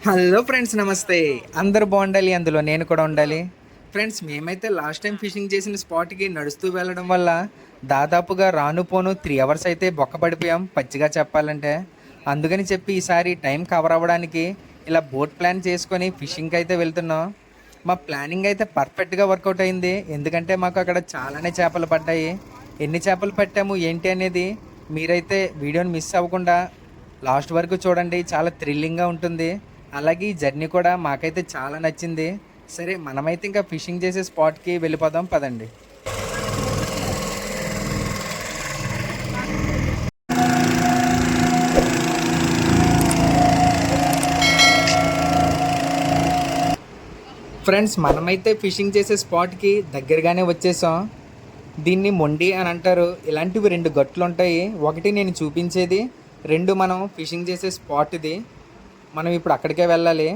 Hello friends, నమస్తే. అందరూ బాగుండాలి, అందులో నేను కూడా ఉండాలి. ఫ్రెండ్స్, మేమైతే లాస్ట్ టైం ఫిషింగ్ చేసిన స్పాట్కి నడుస్తూ వెళ్ళడం వల్ల దాదాపుగా రాను పోను 3 అవర్స్ అయితే బొక్క పడిపోయాం పచ్చిగా చెప్పాలంటే. అందుకని చెప్పి ఈసారి టైం కవర్ అవ్వడానికి ఇలా బోట్ ప్లాన్ చేసుకొని ఫిషింగ్కి అయితే వెళ్తున్నాం. మా ప్లానింగ్ అయితే పర్ఫెక్ట్గా వర్కౌట్ అయింది, ఎందుకంటే మాకు అక్కడ చాలానే చేపలు పడ్డాయి. ఎన్ని చేపలు పట్టాము ఏంటి అనేది మీరైతే వీడియోని మిస్ అవ్వకుండా లాస్ట్ వరకు చూడండి, చాలా థ్రిల్లింగ్గా ఉంటుంది. అలాగే ఈ జర్నీ కూడా మాకైతే చాలా నచ్చింది. సరే, మనమైతే ఇంకా ఫిషింగ్ చేసే స్పాట్కి వెళ్ళిపోదాం పదండి. ఫ్రెండ్స్, మనమైతే ఫిషింగ్ చేసే స్పాట్కి దగ్గరగానే వచ్చేసాం. దీన్ని మొండి అని అంటారు. ఇలాంటివి 2 గట్లు ఉంటాయి. ఒకటి నేను చూపించేది, 2 మనం ఫిషింగ్ చేసే స్పాట్ ఇది. మనం ఇప్పుడు అక్కడికే వెళ్ళాలి.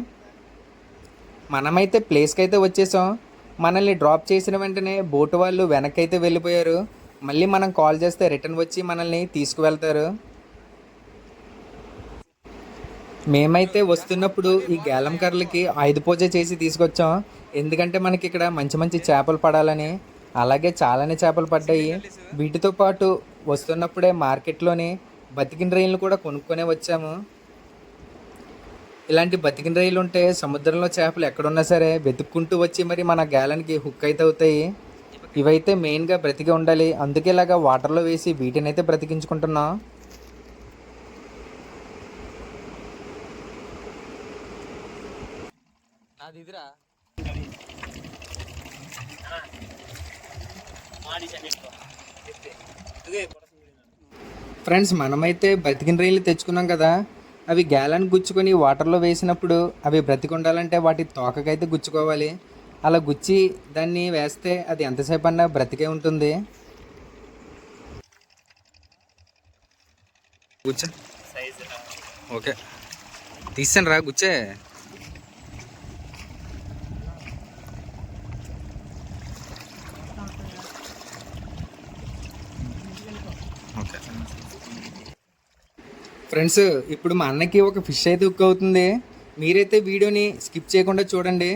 మనమైతే ప్లేస్కి అయితే వచ్చేసాం. మనల్ని డ్రాప్ చేసిన వెంటనే బోటు వాళ్ళు వెనక్కి అయితే వెళ్ళిపోయారు. మళ్ళీ మనం కాల్ చేస్తే రిటర్న్ వచ్చి మనల్ని తీసుకువెళ్తారు. మేమైతే వస్తున్నప్పుడు ఈ గేలం కర్రలకి ఆయుధ పూజ చేసి తీసుకొచ్చాం, ఎందుకంటే మనకి ఇక్కడ మంచి మంచి చేపలు పడాలని. అలాగే చాలానే చేపలు పడ్డాయి. వీటితో పాటు వస్తున్నప్పుడే మార్కెట్లోని బతికిన రొయ్యలను కూడా కొనుక్కొనే వచ్చాము. ఇలాంటి బతికిన రొయ్యలు ఉంటే సముద్రంలో చేపలు ఎక్కడున్నా సరే వెతుక్కుంటూ వచ్చి మరి మన గేలానికి హుక్ అయితే అవుతాయి. ఇవైతే మెయిన్గా బ్రతికి ఉండాలి, అందుకే ఇలాగా వాటర్లో వేసి వీటిని అయితే బ్రతికించుకుంటున్నాం. ఫ్రెండ్స్, మనమైతే బ్రతికిన రొయ్యలు తెచ్చుకున్నాం కదా, అవి గేలాన్ని గుచ్చుకొని వాటర్లో వేసినప్పుడు అవి బ్రతికి ఉండాలంటే వాటి తోకకైతే గుచ్చుకోవాలి. అలా గుచ్చి దాన్ని వేస్తే అది ఎంతసేపు అన్నా బ్రతికే ఉంటుంది. గుచ్చ ఓకే, తీసాను రా గుచ్చే. ఓకే ఫ్రెండ్స్, ఇప్పుడు మా అన్నకి ఒక ఫిష్ అయితే హుక్ అవుతుంది. మీరైతే వీడియోని స్కిప్ చేయకుండా చూడండి.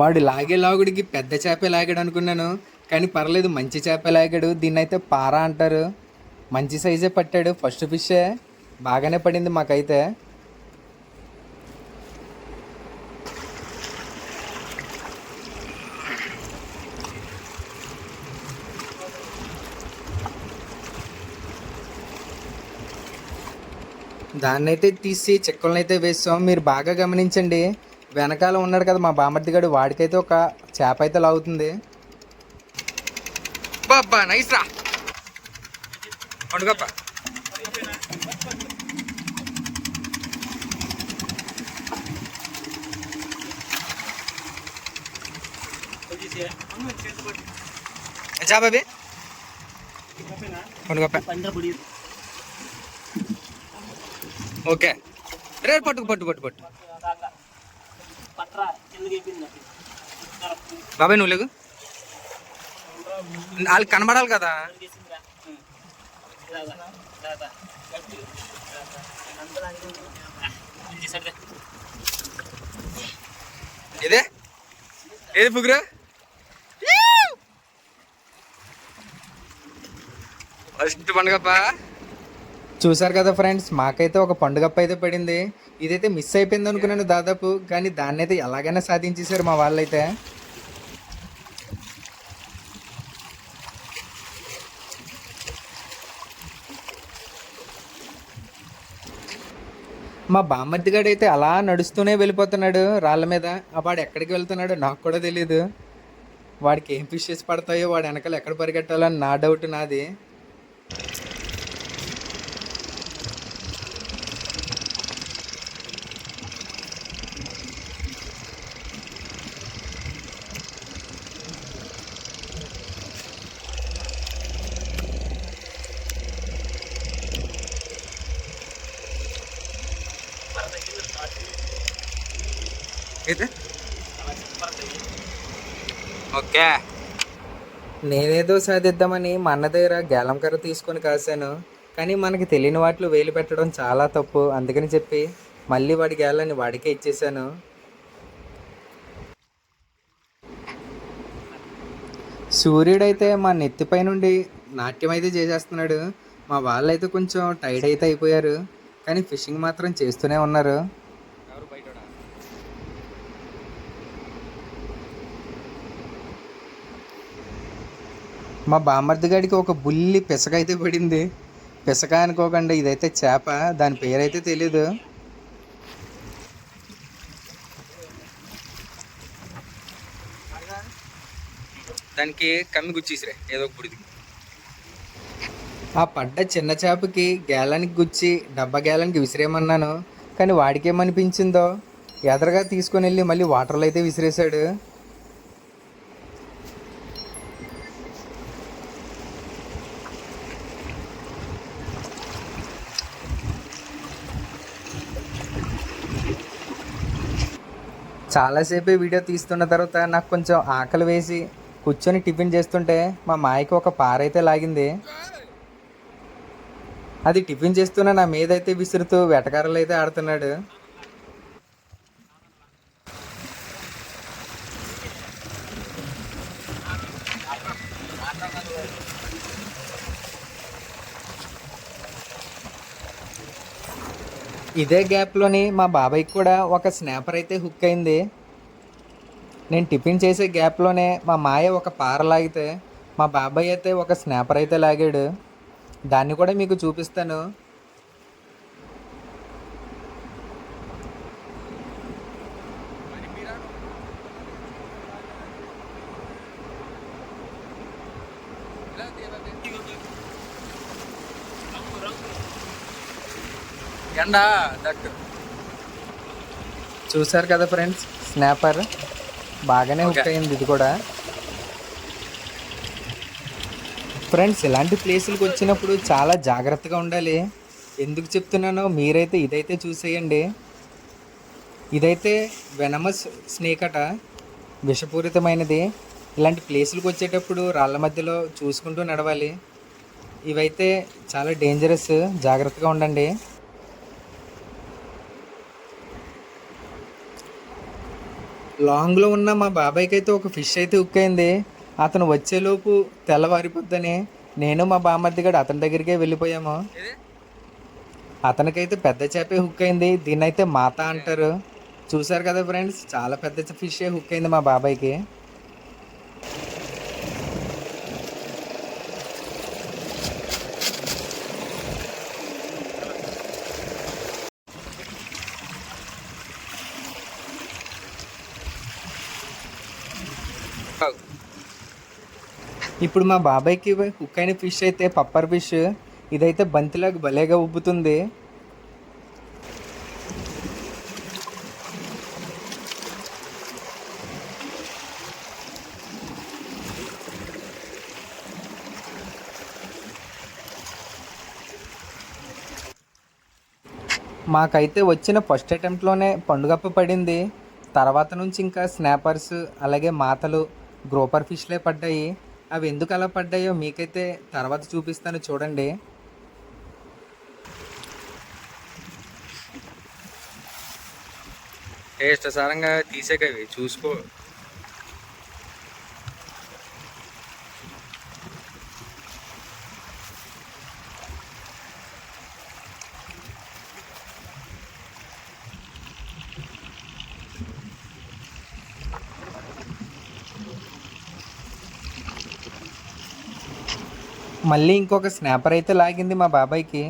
వాడు లాగే లాగుడికి పెద్ద చేప లాగాడు అనుకున్నాను, కానీ పర్లేదు, మంచి చేప లాగాడు. దీన్ని అయితే పారా అంటారు. మంచి సైజే పట్టాడు. ఫస్ట్ ఫిషే బాగానే పడింది మాకైతే. దాన్ని అయితే తీసి చెక్కలను అయితే వేస్తాం. మీరు బాగా గమనించండి, వెనకాల ఉన్నాడు కదా మా బామర్ది గడు, వాడికైతే ఒక చేప అయితే లాగుతుంది. బాబా నైస్ రా పండుగప్ప. చేప పండుగప్ప. ఓకే, రే పట్టుకు పట్టు పట్టు పట్టు బాబాయ్, నువ్వు లేకు, వాళ్ళకి కనబడాలి కదా. ఇదే ఏది పుగ్గురా, ఫస్ట్ పండుగప్ప. చూసారు కదా ఫ్రెండ్స్, మాకైతే ఒక పండుగప్ప అయితే పడింది. ఇదైతే మిస్ అయిపోయింది అనుకున్నాను దాదాపు, కానీ దాన్ని అయితే ఎలాగైనా సాధించేశారు మా వాళ్ళైతే. మా బామ్మర్దిగాడు అయితే అలా నడుస్తూనే వెళ్ళిపోతున్నాడు రాళ్ళ మీద. వాడు ఎక్కడికి వెళ్తున్నాడో నాకు కూడా తెలియదు. వాడికి ఏం ఫిషెస్ పడతాయో, వాడు వెనకాల ఎక్కడ పరిగెట్టాలో అని నా డౌట్ నాది. ఇది ఓకే, నేనేదో సాధిద్దామని మా అన్న దగ్గర గేలం కర్ర తీసుకొని కాశాను. కానీ మనకి తెలియని వాటిలో వేలు పెట్టడం చాలా తప్పు. అందుకని చెప్పి మళ్ళీ వాడి గేలాన్ని వాడికే ఇచ్చేసాను. సూర్యుడైతే మా నెత్తిపై నుండి నాట్యం అయితే చేసేస్తున్నాడు. మా వాళ్ళైతే కొంచెం టైర్డ్ అయితే అయిపోయారు. కానీ ఫిషింగ్ మాత్రం చేస్తూనే ఉన్నారు. మా బామ్మర్ది గాడికి ఒక బుల్లి పిసక అయితే పడింది. పిసక అనుకోకండి, ఇదైతే చేప. దాని పేరైతే తెలీదు. దానికి కమ్మి గుచ్చేసిరే ఏదో ఒక పుడిది. ఆ పడ్డ చిన్న చేపకి గేలానికి గుచ్చి డబ్బా గేలానికి విసిరేయమన్నాను. కానీ వాడికేమనిపించిందో ఎదరగా తీసుకొని వెళ్ళి మళ్ళీ వాటర్లో అయితే విసిరేశాడు. చాలాసేపే వీడియో తీస్తున్న తర్వాత నాకు కొంచెం ఆకలి వేసి కూర్చొని టిఫిన్ చేస్తుంటే మా మాయకి ఒక పారైతే లాగింది. అది టిఫిన్ చేస్తున్న నా మీద అయితే విసురుతూ వెటకారాలు అయితే ఆడుతున్నాడు. ఇదే గ్యాప్లోని మా బాబాయ్కి కూడా ఒక స్నాపర్ అయితే హుక్ అయింది. నేను టిఫిన్ చేసే గ్యాప్లోనే మా మాయ ఒక పార లాగితే మా బాబాయ్ అయితే ఒక స్నాపర్ అయితే లాగాడు. దాన్ని కూడా మీకు చూపిస్తాను. ఎండా దట్టు చూసారు కదా ఫ్రెండ్స్, స్నాపర్ బాగానే హుక్ అయింది ఇది కూడా. ఫ్రెండ్స్, ఇలాంటి ప్లేసులకు వచ్చినప్పుడు చాలా జాగ్రత్తగా ఉండాలి. ఎందుకు చెప్తున్నానో మీరైతే ఇదైతే చూసేయండి. ఇదైతే వెనమస్ స్నేక్ అట, విషపూరితమైనది. ఇలాంటి ప్లేసులకు వచ్చేటప్పుడు రాళ్ళ మధ్యలో చూసుకుంటూ నడవాలి. ఇవైతే చాలా డేంజరస్, జాగ్రత్తగా ఉండండి. లాంగ్లో ఉన్న మా బాబాయ్కి అయితే ఒక ఫిష్ అయితే హుక్ అయింది. అతను వచ్చేలోపు తెల్లవారిపోద్దని నేను మా బామ్మర్ది గడు అతని దగ్గరికే వెళ్ళిపోయాము. అతనికైతే పెద్ద చేపే హుక్ అయింది. దీన్ని అయితే మాత అంటారు. చూసారు కదా ఫ్రెండ్స్, చాలా పెద్ద ఫిషే హుక్ అయింది మా బాబాయ్కి. ఇప్పుడు మా బాబాయ్కి హుక్ అయిన ఫిష్ అయితే పప్పర్ ఫిష్. ఇదైతే బంతిలాగా భలేగా ఉబ్బుతుంది. మాకైతే వచ్చిన ఫస్ట్ అటెంప్ట్లోనే పండుగప్ప పడింది. తర్వాత నుంచి ఇంకా స్నాపర్స్ అలాగే మాతలు గ్రోపర్ ఫిష్లే పడ్డాయి. అవి ఎందుకు అలా పడ్డాయో మీకైతే తర్వాత చూపిస్తాను చూడండి. ఇష్టసారంగా తీసేకవి చూసుకో. మళ్ళీ ఇంకొక స్నాపర్ అయితే లాగింది మా బాబాయ్కి.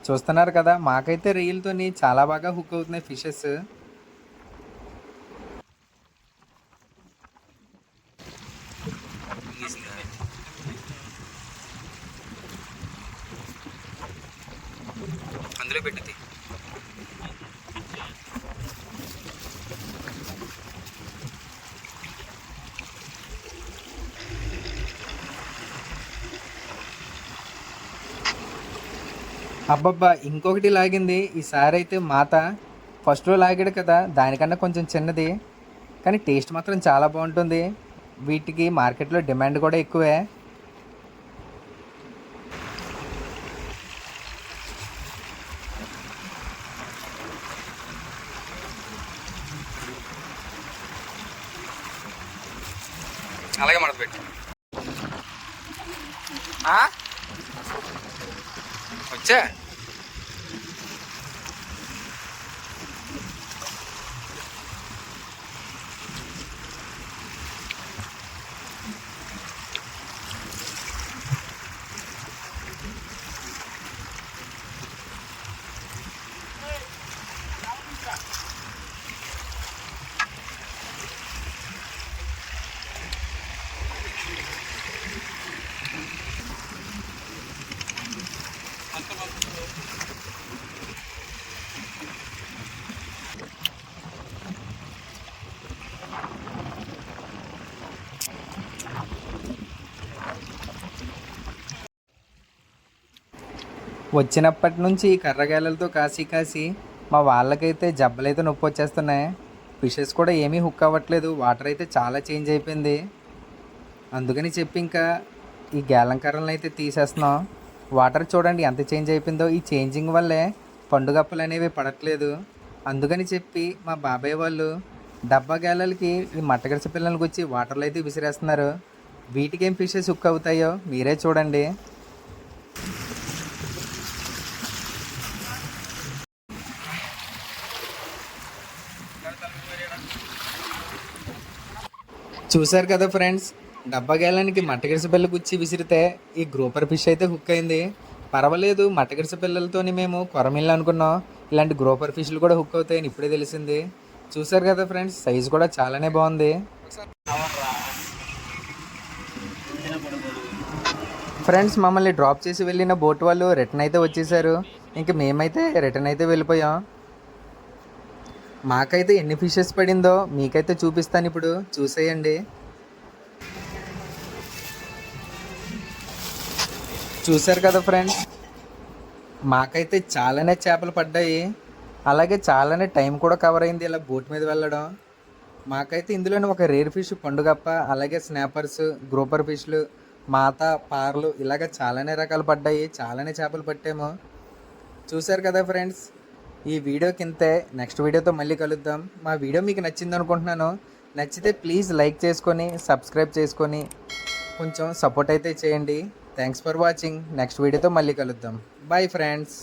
చూస్తున్నారు కదా, మాకైతే రీల్తోని చాలా బాగా హుక్ అవుతున్నాయి ఫిషెస్. అందులో పెట్టి అబ్బబ్బా, ఇంకొకటి లాగింది. ఈసారి అయితే మాత. ఫస్ట్లో లాగాడు కదా, దానికన్నా కొంచెం చిన్నది, కానీ టేస్ట్ మాత్రం చాలా బాగుంటుంది. వీటికి మార్కెట్లో డిమాండ్ కూడా ఎక్కువే. అలాగే మడత పెట్టు. వచ్చా వచ్చినప్పటి నుంచి కర్రగాయలతో కాసి కాసి మా వాళ్ళకైతే జబ్బలైతే నొప్పి వచ్చేస్తున్నాయి. ఫిషెస్ కూడా ఏమీ హుక్ అవ్వట్లేదు. వాటర్ అయితే చాలా చేంజ్ అయిపోయింది. అందుకని చెప్పి ఇంకా ఈ గేలం కర్రలను అయితే తీసేస్తున్నాం. వాటర్ చూడండి ఎంత చేంజ్ అయిపోయిందో. ఈ చేంజింగ్ వల్లే పండుగప్పలు అనేవి పడట్లేదు. అందుకని చెప్పి మా బాబాయ్ వాళ్ళు డబ్బా గేలలకి ఈ మట్టగడిస పిల్లలకి వచ్చి వాటర్లో అయితే విసిరేస్తున్నారు. వీటికి ఏం ఫిషెస్ హుక్ అవుతాయో మీరే చూడండి. చూశారు కదా ఫ్రెండ్స్, డబ్బా గేలానికి మట్టగడిస పిల్ల గుచ్చి విసిరితే ఈ గ్రూపర్ ఫిష్ అయితే హుక్ అయింది. పర్వాలేదు, మట్టగడిస పిల్లలతోని మేము కొరమిల్లు అనుకున్నాం. ఇలాంటి గ్రూపర్ ఫిష్లు కూడా హుక్ అవుతాయని ఇప్పుడే తెలిసింది. చూశారు కదా ఫ్రెండ్స్, సైజు కూడా చాలానే బాగుంది. ఫ్రెండ్స్, మమ్మల్ని డ్రాప్ చేసి వెళ్ళిన బోట్ వాళ్ళు రిటర్న్ అయితే వచ్చేసారు. ఇంక మేమైతే రిటర్న్ అయితే వెళ్ళిపోయాం. మాకైతే ఎన్ని ఫిషెస్ పడిందో మీకైతే చూపిస్తాను, ఇప్పుడు చూసేయండి. చూశారు కదా ఫ్రెండ్స్, మాకైతే చాలానే చేపలు పడ్డాయి. అలాగే చాలానే టైం కూడా కవర్ అయింది ఇలా బోట్ మీద వెళ్ళడం. మాకైతే ఇందులోనే ఒక రేర్ ఫిష్ పండుగప్ప, అలాగే స్నాపర్స్, గ్రూపర్ ఫిష్లు, మాత, పార్లు ఇలాగ చాలానే రకాలు పడ్డాయి. చాలానే చేపలు పట్టాము. చూశారు కదా ఫ్రెండ్స్, ఈ వీడియోకి ఇంతే. నెక్స్ట్ వీడియోతో మళ్ళీ కలుద్దాం. మా వీడియో మీకు నచ్చింది అనుకుంటున్నాను. నచ్చితే ప్లీజ్ లైక్ చేసుకొని సబ్స్క్రైబ్ చేసుకొని కొంచెం సపోర్ట్ అయితే చేయండి. Thanks for watching. నెక్స్ట్ వీడియోతో మళ్ళీ కలుద్దాం. Bye friends.